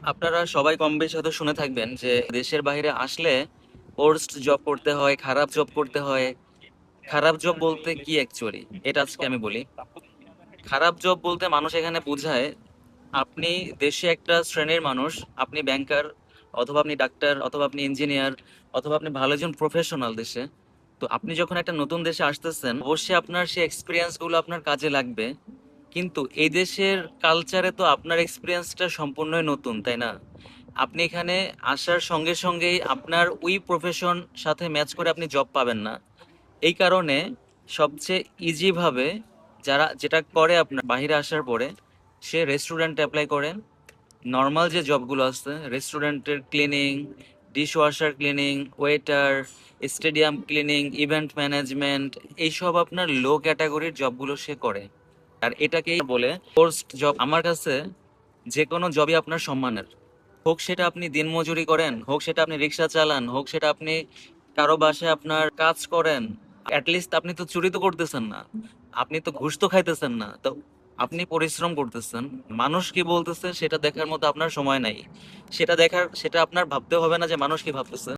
আপনারা সবাই কম বেশি হয়তো শুনে থাকবেন যে দেশের বাইরে আসলে ফোর্সড জব করতে হয়, খারাপ জব করতে হয়। খারাপ জব বলতে কি অ্যাকচুয়ালি, এটা আজকে আমি বলি। খারাপ জব বলতে মানুষ এখানে বোঝায় আপনি দেশে একটা শ্রেণীর মানুষ, আপনি ব্যাংকার, অথবা আপনি ডাক্তার, অথবা আপনি ইঞ্জিনিয়ার, অথবা আপনি ভালো একজন প্রফেশনাল দেশে। তো আপনি যখন একটা নতুন দেশে আসতেছেন, অবশ্যই আপনার সেই এক্সপিরিয়েন্স গুলো আপনার কাজে লাগবে। কিন্তু এই দেশের কালচারে তো আপনার এক্সপিরিয়েন্সটা সম্পূর্ণই নতুন, তাই না? আপনি এখানে আসার সঙ্গে সঙ্গেই আপনার ওই প্রফেশন সাথে ম্যাচ করে আপনি জব পাবেন না। এই কারণে সবচেয়ে ইজি ভাবে যারা যেটা করে আপনার বাইরে আসার পরে, সে রেস্টুরেন্টে অ্যাপ্লাই করে। নর্মাল যে জবগুলো আছে, রেস্টুরেন্টের cleaning, dish washer cleaning, waiter, stadium cleaning, event management, এইসব আপনার লো ক্যাটাগরির জবগুলো সে করে। আর এটাকেই বলে ফোর্সড জব। আমার কাছে যে কোনো জবই আপনার সম্মানের, হোক সেটা আপনি দিনমজুরি করেন, হোক সেটা আপনি রিক্সা চালান, হোক সেটা আপনি কারো বাসায় আপনার কাজ করেন। অ্যাটলিস্ট আপনি তো চুরি তো করতেছেন না, আপনি তো ঘুষ তো খাইতেছেন না, তো আপনি পরিশ্রম করতেছেন। মানুষ কি বলতেছে সেটা দেখার মতো আপনার সময় নাই। সেটা আপনার ভাবতে হবে না যে মানুষ কি ভাবতেছে।